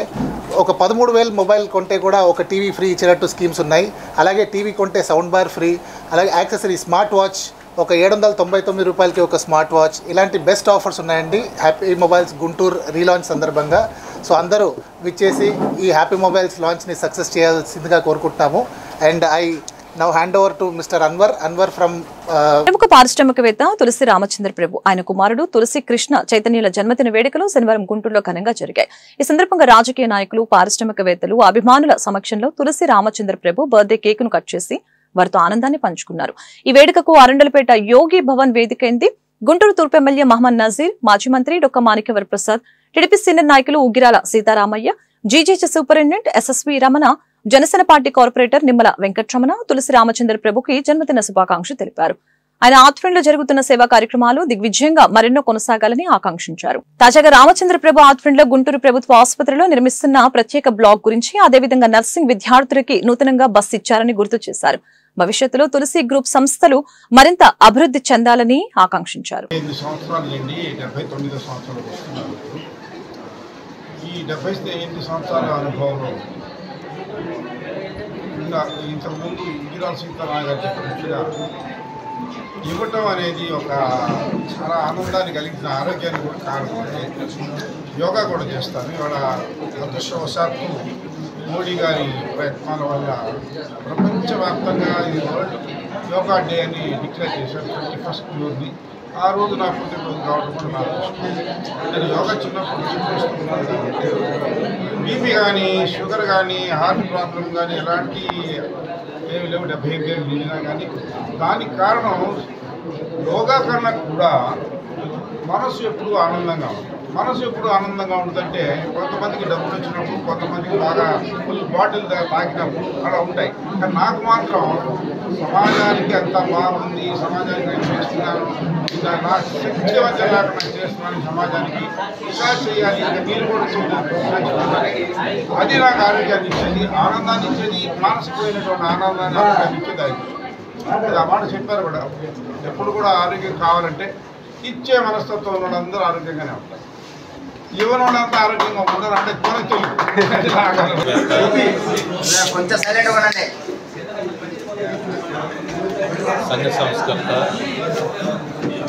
ఒక 13,000 మొబైల్ కొంటే కూడా ఒక టీవీ ఫ్రీ ఇచ్చేటట్టు స్కీమ్స్ ఉన్నాయి. అలాగే టీవీ కొంటే సౌండ్ బార్ ఫ్రీ, అలాగే యాక్సెసరీ స్మార్ట్ వాచ్ ఒక 799 రూపాయలకి ఒక స్మార్ట్ వాచ్, ఇలాంటి బెస్ట్ ఆఫర్స్ ఉన్నాయండి హ్యాపీ మొబైల్స్ గుంటూరు రీలాంచ్ సందర్భంగా. సో అందరూ విచ్చేసి ఈ హ్యాపీ మొబైల్స్ లాంచ్ని సక్సెస్ చేయాల్సిందిగా కోరుకుంటున్నాము. And I now hand over to mister Anwar from ప్రముఖ పారిశ్రామికవేత్త తులసి రామచంద్ర ప్రభు, ఆయన కుమారుడు తులసి కృష్ణ చైతన్యుల జన్మదిన వేడుకలు శనివారం గుంటూరులో ఘనంగా జరిగాయి. ఈ సందర్భంగా రాజకీయ నాయకులు, పారిశ్రామికవేత్తలు, అభిమానుల సమక్షంలో తులసి రామచంద్ర ప్రభు బర్త్డే కేక్ ను కట్ చేసి వారితో ఆనందాన్ని పంచుకున్నారు. ఈ వేడుకకు అరండలపేట యోగి భవన్ వేదికైంది. గుంటూరు తూర్పు ఎమ్మెల్యే మహమ్మద్ నజీర్, మాజీ మంత్రి డొక్క మాణిక్యవర ప్రసాద్, టీడీపీ సీనియర్ నాయకులు Ugirala Sitaramayya, GJH superintendent SSV Ramana, Janasena party corporator Nimmala Venkatramana Tulasi Ramachandra ప్రభుకి జన్మదిన శుభాకాంక్షలు తెలిపారు. ఆయన ఆధ్వర్యంలో జరుగుతున్న సేవా కార్యక్రమాలు దిగ్విజయంగా మరెన్నో కొనసాగాలని ఆకాంక్షించారు. తాజాగా రామచంద్ర ప్రభు ఆధ్వర్యంలో గుంటూరు ప్రభుత్వ ఆసుపత్రిలో నిర్మిస్తున్న ప్రత్యేక బ్లాక్ గురించి, అదేవిధంగా నర్సింగ్ విద్యార్థులకి నూతనంగా బస్సు ఇచ్చారని గుర్తు చేశారు. భవిష్యత్తులో తులసి గ్రూప్ సంస్థలు మరింత అభివృద్ధి చెందాలని ఆకాంక్షించారు. ఇంతకుముందు ఉగిరాల సీతారామయ్య గారు చెప్పినట్టుగా ఇవ్వటం అనేది ఒక చాలా ఆనందాన్ని కలిగించిన, ఆరోగ్యానికి కూడా కారణం. యోగా కూడా చేస్తాను. ఇవాళ అదృష్టవశాత్తు మోడీ గారి ప్రయత్నాల వల్ల ప్రపంచవ్యాప్తంగా ఇది వరల్డ్ యోగా డే అని డిక్లేర్ చేశారు 21st జూన్ని. ఆ రోజు నా పుట్టినరోజు కావడం కూడా నాకు ఇష్టం. నేను యోగా చిన్నప్పుడు నుంచి చేస్తున్నాను కాబట్టి బీపీ కానీ, షుగర్ కానీ, హార్ట్ ప్రాబ్లం కానీ ఎలాంటి ఏమి లేవు. 75 ఏళ్ళు నిండినా కానీ దానికి కారణం యోగా కన్నా కూడా మనసు ఎప్పుడు ఆనందంగా ఉంటుంది. మనసు ఎప్పుడు ఆనందంగా ఉంటుందంటే కొంతమందికి డబ్బులు వచ్చినప్పుడు, కొంతమందికి బాగా ఫుల్ బాటిల్ తాకినప్పుడు అలా ఉంటాయి. కానీ నాకు మాత్రం సమాజానికి అంత బాగుంది, సమాజానికి నేను చేస్తున్నాను, నా శక్తి వంచ లేకుండా చేస్తున్నాను, సమాజానికి ఇంకా చేయాలి, ఇంకా మీరు కూడా చేయాలి, అది నాకు ఆరోగ్యాన్ని ఇచ్చేది, ఆనందాన్ని ఇచ్చేది, మానసికమైనటువంటి ఆనందాన్ని ఇచ్చేది. అది ఆ మాట చెప్పారు కూడా. ఎప్పుడు కూడా ఆరోగ్యం కావాలంటే ఇచ్చే మనస్తత్వం ఉన్న అందరూ ఆరోగ్యంగానే ఉంటారు. ఇవ్వనంతా ఆరోగ్యంగా ఉంటారు అంటే కొంచెం సైలెంట్ ఉండండి. సంఘ సంస్కర్త,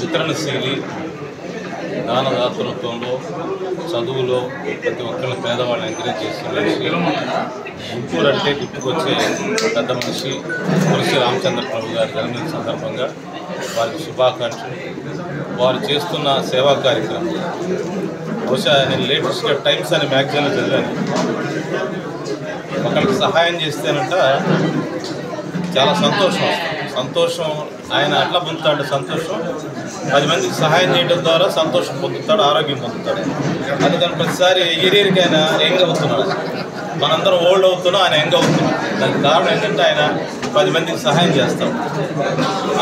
వితరణశీలి, దానదాతృత్వంలో, చదువులో ప్రతి ఒక్కరిని పేదవాళ్ళని ఎంకరేజ్ చేస్తున్న గుంటూరు అంటే గుర్తుకొచ్చే పెద్ద మనిషి తులసి రామచంద్ర ప్రభు గారి జన్మదిన సందర్భంగా వారికి శుభాకాంక్షలు. వారు చేస్తున్న సేవా కార్యక్రమం బహుశా నేను లేటెస్ట్గా టైమ్స్ అనే మ్యాగజైన్లో చదివాను. ఒకరికి సహాయం చేస్తేనంట చాలా సంతోషం ఆయన అట్లా పొందుతాడు. సంతోషం 10 మందికి సహాయం చేయడం ద్వారా సంతోషం పొందుతాడు, ఆరోగ్యం పొందుతాడు. అందుకని ప్రతిసారి ఇయర్కి ఆయన యంగ్ అవుతున్నాడు. మనందరం ఓల్డ్ అవుతున్నాం, ఆయన యంగ్ అవుతున్నాం. దానికి కారణం ఏంటంటే ఆయన 10 మందికి సహాయం చేస్తాం.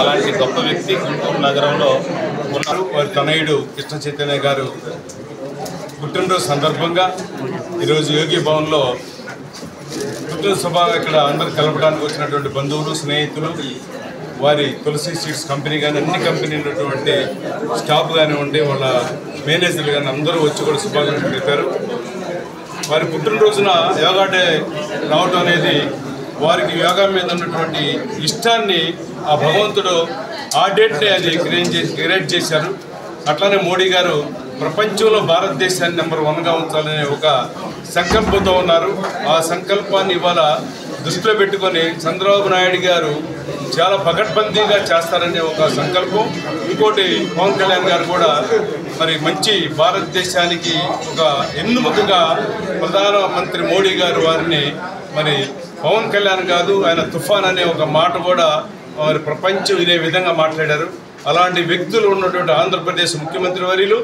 అలాంటి గొప్ప వ్యక్తి గుంటూరు నగరంలో ఉన్నారు. వారి తనయుడు కృష్ణ చైతన్య గారు పుట్టినరోజు సందర్భంగా ఈరోజు యోగి భవన్లో పుట్టినరోజు సభ ఇక్కడ అందరు కలపడానికి వచ్చినటువంటి బంధువులు, స్నేహితులు, వారి తులసి సీడ్స్ కంపెనీ కానీ అన్ని కంపెనీ ఉన్నటువంటి స్టాఫ్ కానివ్వండి, వాళ్ళ మేనేజర్లు కానీ అందరూ వచ్చి కూడా శుభాకాంక్షలు తెలిపారు. వారి పుట్టినరోజున యోగా డే రావడం అనేది వారికి యోగా మీద ఉన్నటువంటి ఇష్టాన్ని ఆ భగవంతుడు ఆ డేట్ని అది క్రియేట్ చేశారు. అట్లానే మోడీ గారు ప్రపంచంలో భారతదేశాన్ని నెంబర్ 1గా ఉంచాలనే ఒక సంకల్పంతో ఉన్నారు. ఆ సంకల్పాన్ని ఇవాళ దృష్టిలో పెట్టుకొని చంద్రబాబు నాయుడు గారు చాలా పకడ్బందీగా చేస్తారనే ఒక సంకల్పం. ఇంకోటి పవన్ కళ్యాణ్ గారు కూడా మరి మంచి భారతదేశానికి ఒక ఎన్నుముకగా ప్రధానమంత్రి మోడీ గారు వారిని మరి పవన్ కళ్యాణ్ కాదు ఆయన తుఫాన్ అనే ఒక మాట కూడా మరి ప్రపంచం ఇదే విధంగా మాట్లాడారు. అలాంటి వ్యక్తులు ఉన్నటువంటి ఆంధ్రప్రదేశ్ ముఖ్యమంత్రి వర్యులు,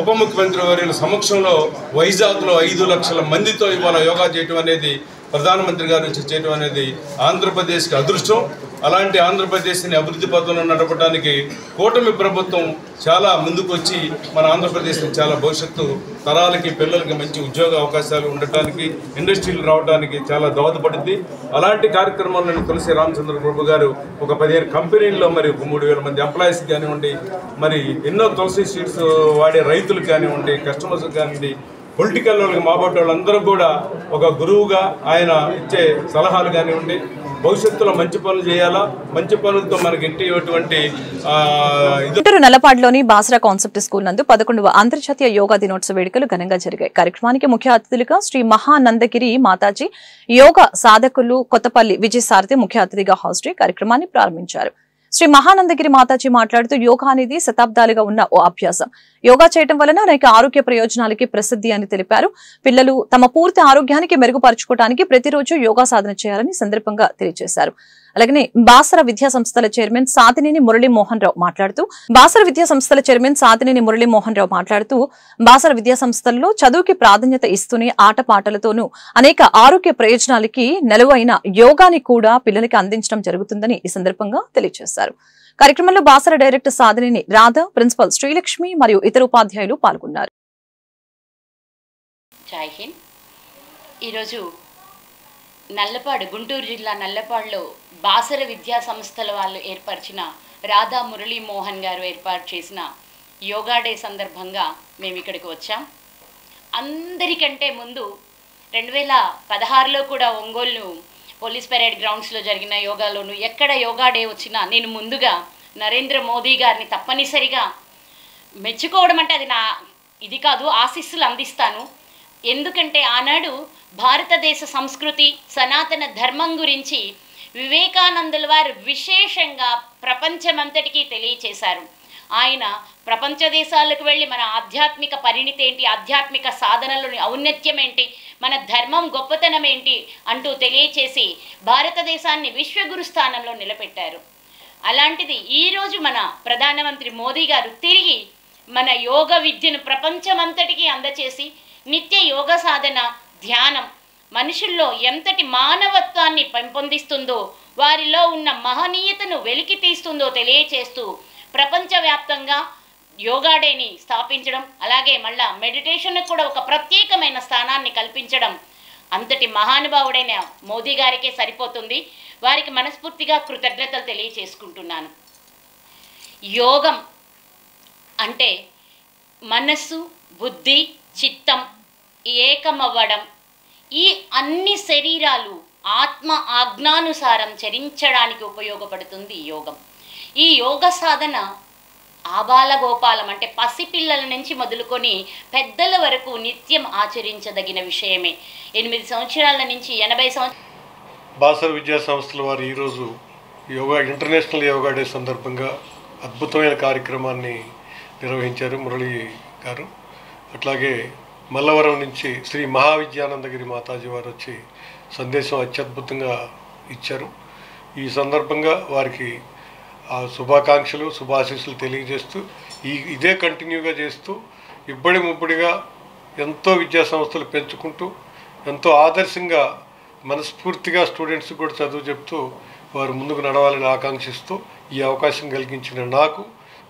ఉప ముఖ్యమంత్రి వర్యుల సమక్షంలో వైజాగ్లో 5 లక్షల మందితో ఇవాళ యోగా చేయడం అనేది, ప్రధానమంత్రి గారు చేయడం అనేది ఆంధ్రప్రదేశ్కి అదృష్టం. అలాంటి ఆంధ్రప్రదేశ్ని అభివృద్ధి పథంలో నడపడానికి కూటమి ప్రభుత్వం చాలా ముందుకు వచ్చి మన ఆంధ్రప్రదేశ్ని చాలా భవిష్యత్తు తరాలకి, పిల్లలకి మంచి ఉద్యోగ అవకాశాలు ఉండటానికి, ఇండస్ట్రీలు రావడానికి చాలా దోహదపడింది. అలాంటి కార్యక్రమాలను తులసి రామచంద్ర ప్రభు గారు ఒక 15 కంపెనీల్లో మరి 3,000 మంది ఎంప్లాయీస్ కానివ్వండి, మరి ఎన్నో తులసి సీడ్స్ వాడే రైతులకు కానివ్వండి, కస్టమర్స్ కానివ్వండి, పొలిటికల్ వాళ్ళకి మాబట్టి వాళ్ళందరూ కూడా ఒక గురువుగా ఆయన ఇచ్చే సలహాలు కానివ్వండి, భవిష్యత్తులో మంచి పనులు చేయాలా, మంచి పనులతో మనకి ఎటువంటి గుంటూరు నల్లపాడులోని బాసరా కాన్సెప్ట్ స్కూల్ నందు 11వ అంతర్జాతీయ యోగా దినోత్సవ వేడుకలు ఘనంగా జరిగాయి. కార్యక్రమానికి ముఖ్య అతిథులుగా శ్రీ మహానందగిరి మాతాజీ యోగా సాధకులు కొత్తపల్లి విజయసారథి ముఖ్య అతిథిగా హాజరై కార్యక్రమాన్ని ప్రారంభించారు. శ్రీ మహానందగిరి మాతాజీ మాట్లాడుతూ యోగా అనేది శతాబ్దాలుగా ఉన్న ఓ అభ్యాసం. యోగా చేయడం వలన అనేక ఆరోగ్య ప్రయోజనాలకి ప్రసిద్ధి అని తెలిపారు. పిల్లలు తమ పూర్తి ఆరోగ్యానికి మెరుగుపరచుకోవడానికి ప్రతిరోజు యోగా సాధన చేయాలని సందర్భంగా తెలియజేశారు. అలాగే బాసర విద్యా సంస్థల చైర్మన్ సాతినేని మురళీమోహన్ రావు మాట్లాడుతూ బాసర విద్యా సంస్థల్లో చదువుకి ప్రాధాన్యత ఇస్తూనే ఆటపాటలతోనూ అనేక ఆరోగ్య ప్రయోజనాలకి నెలవైన యోగాని కూడా పిల్లలకి అందించడం జరుగుతుందని ఈ సందర్భంగా తెలియజేశారు. కార్యక్రమంలో బాసర డైరెక్టర్ సాతినేని రాధ, ప్రిన్సిపల్ శ్రీలక్ష్మి మరియు ఇతర ఉపాధ్యాయులు పాల్గొన్నారు. నల్లపాడు గుంటూరు జిల్లా నల్లపాడులో బాసర విద్యా సంస్థల వాళ్ళు ఏర్పరిచిన రాధా మురళీమోహన్ గారు ఏర్పాటు చేసిన యోగా డే సందర్భంగా మేము ఇక్కడికి వచ్చాం. అందరికంటే ముందు 2016లో కూడా ఒంగోలు పోలీస్ పెరేడ్ గ్రౌండ్స్లో జరిగిన యోగాలోను ఎక్కడ యోగా డే వచ్చినా నేను ముందుగా నరేంద్ర మోదీ గారిని తప్పనిసరిగా మెచ్చుకోవడం అంటే అది నా ఇది కాదు, ఆశీస్సులు అందిస్తాను. ఎందుకంటే ఆనాడు భారతదేశ సంస్కృతి సనాతన ధర్మం గురించి వివేకానందుల వారు విశేషంగా ప్రపంచమంతటికీ తెలియచేశారు. ఆయన ప్రపంచ దేశాలకు వెళ్ళి మన ఆధ్యాత్మిక పరిణితి ఏంటి, ఆధ్యాత్మిక సాధనలోని ఔన్నత్యం ఏంటి, మన ధర్మం గొప్పతనం ఏంటి అంటూ తెలియచేసి భారతదేశాన్ని విశ్వగురు స్థానంలో నిలబెట్టారు. అలాంటిది ఈరోజు మన ప్రధానమంత్రి మోదీ గారు తిరిగి మన యోగ విద్యను ప్రపంచమంతటికీ అందచేసి నిత్య యోగ సాధన, ధ్యానం మనుషుల్లో ఎంతటి మానవత్వాన్ని పెంపొందిస్తుందో, వారిలో ఉన్న మహనీయతను వెలికి తీస్తుందో తెలియచేస్తూ ప్రపంచవ్యాప్తంగా యోగా డేని స్థాపించడం, అలాగే మళ్ళా మెడిటేషన్కు కూడా ఒక ప్రత్యేకమైన స్థానాన్ని కల్పించడం అంతటి మహానుభావుడైన మోదీ గారికే సరిపోతుంది. వారికి మనస్ఫూర్తిగా కృతజ్ఞతలు తెలియచేసుకుంటున్నాను. యోగం అంటే మనస్సు, బుద్ధి, చిత్తం ఏకమవ్వడం, ఈ అన్ని శరీరాలు ఆత్మ ఆజ్ఞానుసారం చరించడానికి ఉపయోగపడుతుంది యోగం. ఈ యోగ సాధన ఆబాల గోపాలం అంటే పసిపిల్లల నుంచి మొదలుకొని పెద్దల వరకు నిత్యం ఆచరించదగిన విషయమే. 8 సంవత్సరాల నుంచి 80 సంవత్సరాల బాసర విద్యా సంస్థల వారు ఈరోజు ఇంటర్నేషనల్ యోగా డే సందర్భంగా అద్భుతమైన కార్యక్రమాన్ని నిర్వహించారు మురళి గారు. అట్లాగే మల్లవరం నుంచి శ్రీ మహావిద్యానందగిరి మాతాజీ వారు వచ్చి సందేశం అత్యద్భుతంగా ఇచ్చారు. ఈ సందర్భంగా వారికి శుభాకాంక్షలు, శుభాశీస్సులు తెలియజేస్తూ ఇదే కంటిన్యూగా చేస్తూ ఇబ్బడి ముబ్బడిగా ఎంతో విద్యా సంస్థలు పెంచుకుంటూ ఎంతో ఆదర్శంగా మనస్ఫూర్తిగా స్టూడెంట్స్కి కూడా చదువు చెప్తూ వారు ముందుకు నడవాలని ఆకాంక్షిస్తూ ఈ అవకాశం కలిగించిన నాకు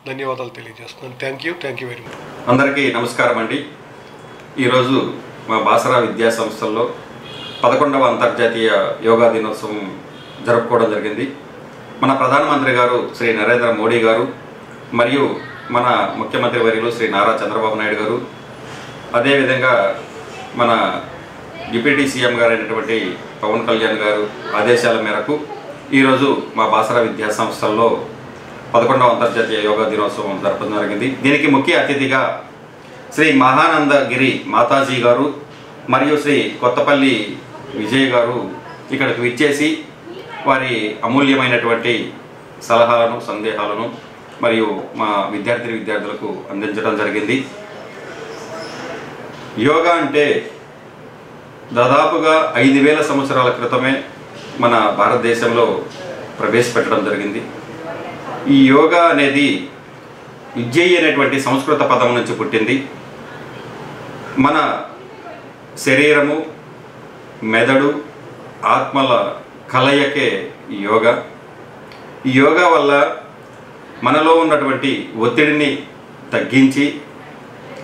ధన్యవాదాలు తెలియజేస్తున్నాను. Thank you very much. అందరికీ నమస్కారం అండి. ఈరోజు మా బాసరా విద్యా సంస్థల్లో 11వ అంతర్జాతీయ యోగా దినోత్సవం జరుపుకోవడం జరిగింది. మన ప్రధానమంత్రి గారు శ్రీ నరేంద్ర మోడీ గారు మరియు మన ముఖ్యమంత్రి వర్యులు శ్రీ నారా చంద్రబాబు నాయుడు గారు, అదేవిధంగా మన డిప్యూటీ సీఎం గారు అయినటువంటి పవన్ కళ్యాణ్ గారు ఆదేశాల మేరకు ఈరోజు మా బాసరా విద్యా సంస్థల్లో 11వ అంతర్జాతీయ యోగా దినోత్సవం జరపడం జరిగింది. దీనికి ముఖ్య అతిథిగా శ్రీ మహానందగిరి మాతాజీ గారు మరియు శ్రీ కొత్తపల్లి విజయ్ గారు ఇక్కడికి విచ్చేసి వారి అమూల్యమైనటువంటి సలహాలను, సందేహాలను మరియు మా విద్యార్థులకు అందించడం జరిగింది. యోగా అంటే దాదాపుగా 5000 సంవత్సరాల క్రితమే మన భారతదేశంలో ప్రవేశపెట్టడం జరిగింది. ఈ యోగా అనేది ఉజ్జయి అనేటువంటి సంస్కృత పదం నుంచి పుట్టింది. మన శరీరము, మెదడు, ఆత్మల కలయికే ఈ యోగా. ఈ యోగా వల్ల మనలో ఉన్నటువంటి ఒత్తిడిని తగ్గించి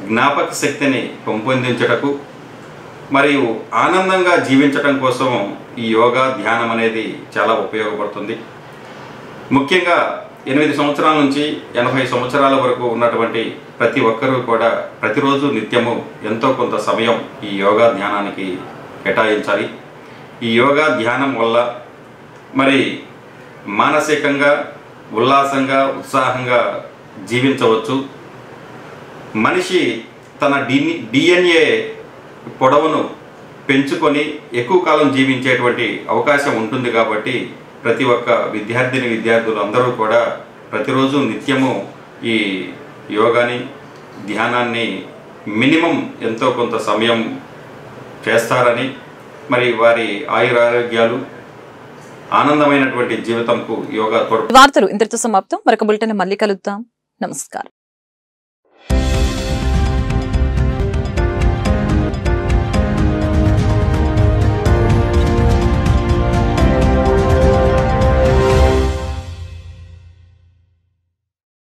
జ్ఞాపక శక్తిని పెంపొందించుటకు మరియు ఆనందంగా జీవించటం కోసం ఈ యోగా ధ్యానం అనేది చాలా ఉపయోగపడుతుంది. ముఖ్యంగా 8 సంవత్సరాల నుంచి 80 సంవత్సరాల వరకు ఉన్నటువంటి ప్రతి ఒక్కరూ కూడా ప్రతిరోజు నిత్యము ఎంతో కొంత సమయం ఈ యోగా ధ్యానానికి కేటాయించాలి. ఈ యోగా ధ్యానం వల్ల మరి మానసికంగా ఉల్లాసంగా ఉత్సాహంగా జీవించవచ్చు. మనిషి తన DNA పొడవును పెంచుకొని ఎక్కువ కాలం జీవించేటువంటి అవకాశం ఉంటుంది. కాబట్టి ప్రతి ఒక్క విద్యార్థులు అందరూ కూడా ప్రతిరోజు నిత్యము ఈ యోగాని ధ్యానాన్ని మినిమం ఎంతో కొంత సమయం చేస్తారని, మరి వారి ఆయురారోగ్యాలు ఆనందమైనటువంటి జీవితంకు యోగా తోడ్పడుతుంది. వార్తలు ఇంతటితో సమాప్తం. మరొక బులెటిన్ మళ్ళీ కలుద్దాం. నమస్కారం.